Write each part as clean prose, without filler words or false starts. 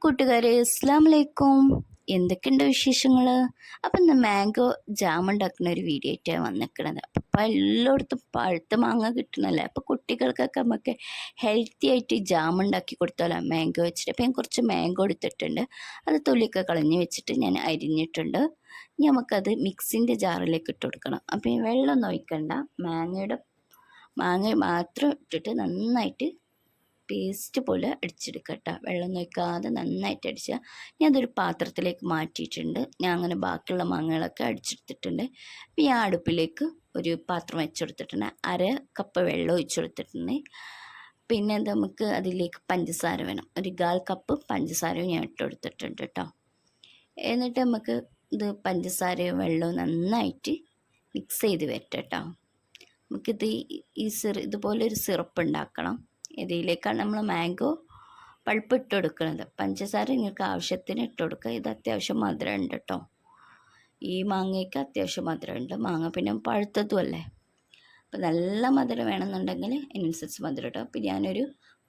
കൂട്ടുകാരെ അസ്സലാമു അലൈക്കും. എന്തൊക്കെയുണ്ട് വിശേഷങ്ങൾ? അപ്പം ഇന്ന് മാംഗോ ജാം ഉണ്ടാക്കുന്ന ഒരു വീഡിയോ ആയിട്ടാണ് വന്നിരിക്കുന്നത്. അപ്പം എല്ലായിടത്തും പഴുത്ത മാങ്ങ കിട്ടണല്ലേ, അപ്പോൾ കുട്ടികൾക്കൊക്കെ നമുക്ക് ഹെൽത്തി ആയിട്ട് ജാം ഉണ്ടാക്കി കൊടുത്താലോ മാംഗോ വെച്ചിട്ട്. അപ്പം ഞാൻ കുറച്ച് മാംഗോ എടുത്തിട്ടുണ്ട്, അത് തൊലിയൊക്കെ കളഞ്ഞ് വെച്ചിട്ട് ഞാൻ അരിഞ്ഞിട്ടുണ്ട്. ഇനി നമുക്കത് മിക്സിൻ്റെ ജാറിലേക്ക് ഇട്ട് കൊടുക്കണം. അപ്പം വെള്ളം ഒഴിക്കണ്ട, മാങ്ങ മാത്രം ഇട്ടിട്ട് നന്നായിട്ട് പേസ്റ്റ് പോലെ അടിച്ചെടുക്കട്ടോ. വെള്ളം ഒഴിക്കാതെ നന്നായിട്ട് അടിക്കുക. ഞാൻ അതൊരു പാത്രത്തിലേക്ക് മാറ്റിയിട്ടുണ്ട്. ഞാൻ അങ്ങനെ ബാക്കിയുള്ള മാങ്ങകളൊക്കെ അടിച്ചെടുത്തിട്ടുണ്ട്. അപ്പോൾ ഞാൻ അടുപ്പിലേക്ക് ഒരു പാത്രം വെച്ചെടുത്തിട്ടുണ്ട്. 1/2 കപ്പ് വെള്ളം ഒഴിച്ചെടുത്തിട്ടുണ്ട്. പിന്നെ നമുക്ക് അതിലേക്ക് പഞ്ചസാര വേണം. ഒരു 1/4 കപ്പ് പഞ്ചസാരയും ഞാൻ ഇട്ടെടുത്തിട്ടുണ്ട് കേട്ടോ. എന്നിട്ട് നമുക്ക് ഇത് പഞ്ചസാരയും വെള്ളവും നന്നായിട്ട് മിക്സ് ചെയ്ത് വരട്ടെ കേട്ടോ. നമുക്കിത് ഇതുപോലെ ഒരു സിറപ്പ് ഉണ്ടാക്കണം. ഇതിലേക്കാണ് നമ്മൾ മാംഗോ പൾപ്പ് ഇട്ട് കൊടുക്കുന്നത്. പഞ്ചസാര നിങ്ങൾക്ക് ആവശ്യത്തിന് ഇട്ട് കൊടുക്കുക. ഇത് അത്യാവശ്യം മധുരം ഉണ്ട് കേട്ടോ. ഈ മാങ്ങയ്ക്ക് അത്യാവശ്യം മധുരമുണ്ട്. മാങ്ങ പിന്നെ പഴുത്തതുമല്ലേ, അപ്പോൾ നല്ല മധുരം വേണമെന്നുണ്ടെങ്കിൽ അതിനനുസരിച്ച് മധുരം ഇട്ടോ. അപ്പോൾ ഞാനൊരു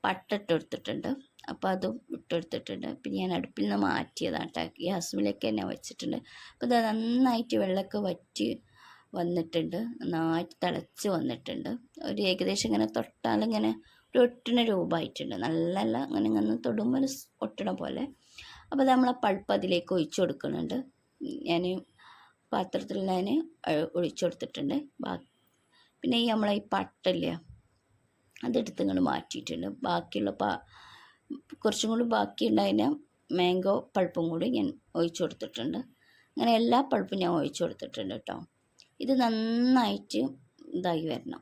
പട്ട ഇട്ടെടുത്തിട്ടുണ്ട്, അപ്പോൾ അതും ഇട്ടെടുത്തിട്ടുണ്ട്. പിന്നെ ഞാൻ അടുപ്പിൽ നിന്ന് മാറ്റിയതാണ് കേട്ടോ. ഗ്യാസിലേക്ക് തന്നെ വെച്ചിട്ടുണ്ട്. അപ്പോൾ ഇത് നന്നായിട്ട് വെള്ളമൊക്കെ വറ്റി വന്നിട്ടുണ്ട്, നന്നായിട്ട് തിളച്ച് വന്നിട്ടുണ്ട്. ഒരു ഏകദേശം ഇങ്ങനെ തൊട്ടാലിങ്ങനെ ഒരു ഒട്ടണ രൂപമായിട്ടുണ്ട്. നല്ല അങ്ങനെ തൊടുമ്പോൾ ഒരു ഒട്ടണ പോലെ. അപ്പോൾ നമ്മൾ പൾപ്പ് അതിലേക്ക് ഒഴിച്ചു കൊടുക്കുന്നുണ്ട്. ഞാൻ പാത്രത്തിൽ ഒഴിച്ചു കൊടുത്തിട്ടുണ്ട്. പിന്നെ നമ്മളെ ഈ പട്ടില്ല അതെടുത്ത് ഇങ്ങോട്ട് മാറ്റിയിട്ടുണ്ട്. ബാക്കിയുള്ള കുറച്ചും കൂടി ബാക്കിയുണ്ടായതിൻ്റെ മാംഗോ പൾപ്പും കൂടി ഞാൻ ഒഴിച്ചു കൊടുത്തിട്ടുണ്ട്. അങ്ങനെ എല്ലാ പൾപ്പും ഞാൻ ഒഴിച്ചു കൊടുത്തിട്ടുണ്ട് കേട്ടോ. ഇത് നന്നായിട്ട് ഇതായി വരണം,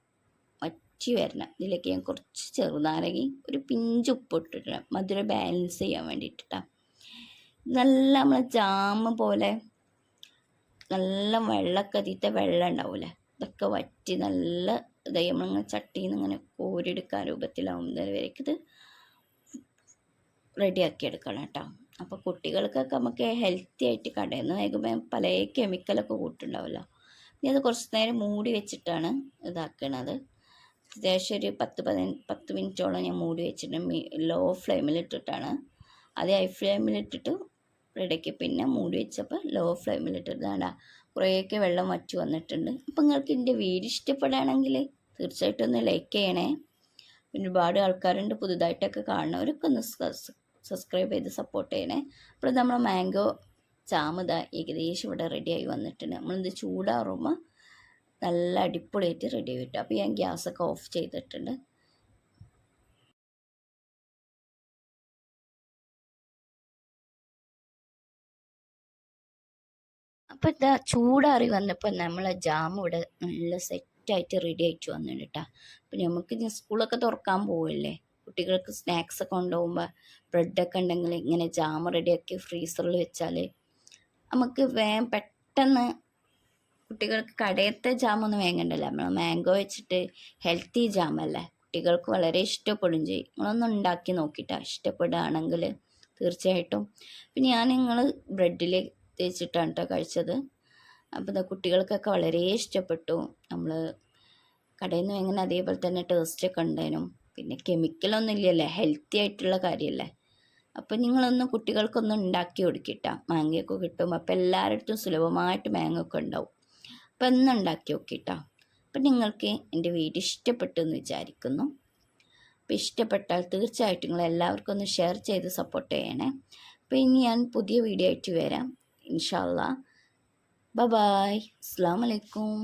വറ്റി വരണം. ഇതിലേക്ക് ഞാൻ കുറച്ച് ചെറുനാരങ്ങയും ഒരു പിഞ്ച് ഉപ്പ് ഇട്ടിട്ടുണ്ട്, മധുരം ബാലൻസ് ചെയ്യാൻ വേണ്ടിയിട്ടാണ്. നല്ല നമ്മളെ ജാമ് പോലെ നല്ല വെള്ളമൊക്കെ അതിത്തെ വെള്ളം ഉണ്ടാവില്ലേ, ഇതൊക്കെ വറ്റി നല്ല ഇതായി നമ്മളിങ്ങനെ ചട്ടിയിൽ നിന്ന് ഇങ്ങനെ കോരിയെടുക്കാൻ രൂപത്തിലാവുന്നത് വരേക്കും ഇത് റെഡിയാക്കി എടുക്കണം കേട്ടോ. അപ്പോൾ കുട്ടികൾക്കൊക്കെ നമുക്ക് ഹെൽത്തി ആയിട്ട് കടയിൽ നിന്ന് വേഗം പല കെമിക്കലൊക്കെ കൂട്ടുണ്ടാവുമല്ലോ. ഇനി അത് കുറച്ച് നേരം മൂടി വെച്ചിട്ടാണ് ഇതാക്കണത്. അത്യാവശ്യം ഒരു 10 മിനിറ്റോളം ഞാൻ മൂടി വെച്ചിട്ട് ലോ ഫ്ലെയിമിലിട്ടിട്ടാണ്. അത് ഹൈ ഫ്ലെയിമിലിട്ടിട്ട് റെഡിയാക്കി പിന്നെ മൂടി വെച്ചപ്പോൾ ലോ ഫ്ലെയിമിലിട്ടിട്ടാണ്. കുറേയൊക്കെ വെള്ളം വറ്റി വന്നിട്ടുണ്ട്. അപ്പോൾ നിങ്ങൾക്ക് എൻ്റെ വീഡിയോ ഇഷ്ടപ്പെടുകയാണെങ്കിൽ തീർച്ചയായിട്ടും ഒന്ന് ലൈക്ക് ചെയ്യണേ. പിന്നെ ഒരുപാട് ആൾക്കാരുണ്ട് പുതുതായിട്ടൊക്കെ കാണുന്നവരൊക്കെ ഒന്ന് സബ്സ്ക്രൈബ് ചെയ്ത് സപ്പോർട്ട് ചെയ്യണേ. അപ്പോൾ നമ്മൾ മാംഗോ ജാമ് ഏകദേശം ഇവിടെ റെഡിയായി വന്നിട്ടുണ്ട്. നമ്മളിത് ചൂടാറുമ്പോൾ നല്ല അടിപൊളിയായിട്ട് റെഡി ആയി കിട്ടും. അപ്പോൾ ഞാൻ ഗ്യാസൊക്കെ ഓഫ് ചെയ്തിട്ടുണ്ട്. അപ്പോൾ ഇതാ ചൂടാറി വന്നപ്പോൾ നമ്മളെ ജാം ഇവിടെ നല്ല സെറ്റായിട്ട് റെഡി ആയിട്ട് വന്നിട്ടുണ്ട് കേട്ടോ. അപ്പോൾ നമുക്ക് സ്കൂളൊക്കെ തുറക്കാൻ പോവല്ലേ, കുട്ടികൾക്ക് സ്നാക്സൊക്കെ കൊണ്ടുപോകുമ്പോൾ ബ്രെഡൊക്കെ ഉണ്ടെങ്കിൽ ഇങ്ങനെ ജാം റെഡിയാക്കി ഫ്രീസറിൽ വെച്ചാൽ നമുക്ക് വേഗം പെട്ടെന്ന് കുട്ടികൾക്ക് കടയത്തെ ജാമൊന്നും വേങ്ങണ്ടല്ലോ. നമ്മൾ മാംഗോ വെച്ചിട്ട് ഹെൽത്തി ജാമല്ലേ, കുട്ടികൾക്ക് വളരെ ഇഷ്ടപ്പെടും ചെയ്യും. നിങ്ങളൊന്ന് ഉണ്ടാക്കി നോക്കിയിട്ടാണ് ഇഷ്ടപ്പെടുകയാണെങ്കിൽ തീർച്ചയായിട്ടും. പിന്നെ നിങ്ങൾ ബ്രെഡിൽ തേച്ചിട്ടാണ് കേട്ടോ കഴിച്ചത്. അപ്പോൾ ഇതാ കുട്ടികൾക്കൊക്കെ വളരെ ഇഷ്ടപ്പെട്ടു. നമ്മൾ കടയിൽ നിന്ന് എങ്ങനെ അതേപോലെ തന്നെ ടേസ്റ്റൊക്കെ ഉണ്ടായിരുന്നു. പിന്നെ കെമിക്കലൊന്നും ഇല്ലല്ലേ, ഹെൽത്തി ആയിട്ടുള്ള കാര്യമല്ലേ. അപ്പോൾ നിങ്ങളൊന്ന് കുട്ടികൾക്കൊന്നും ഉണ്ടാക്കി കൊടുക്കിട്ടാ. മാങ്ങയൊക്കെ കിട്ടും, അപ്പോൾ എല്ലാവരുടെ അടുത്തും സുലഭമായിട്ട് മാങ്ങ ഒക്കെ ഉണ്ടാവും. അപ്പോൾ ഒന്ന് ഉണ്ടാക്കി നോക്കിയിട്ടാ. അപ്പം നിങ്ങൾക്ക് എൻ്റെ വീഡിയോ ഇഷ്ടപ്പെട്ടു എന്ന് വിചാരിക്കുന്നു. അപ്പോൾ ഇഷ്ടപ്പെട്ടാൽ തീർച്ചയായിട്ടും നിങ്ങൾ എല്ലാവർക്കും ഒന്ന് ഷെയർ ചെയ്ത് സപ്പോർട്ട് ചെയ്യണേ. അപ്പോൾ ഇനി ഞാൻ പുതിയ വീഡിയോ ആയിട്ട് വരാം ഇൻഷാ അല്ലാ. ബൈ. അസ്സലാമു അലൈക്കും.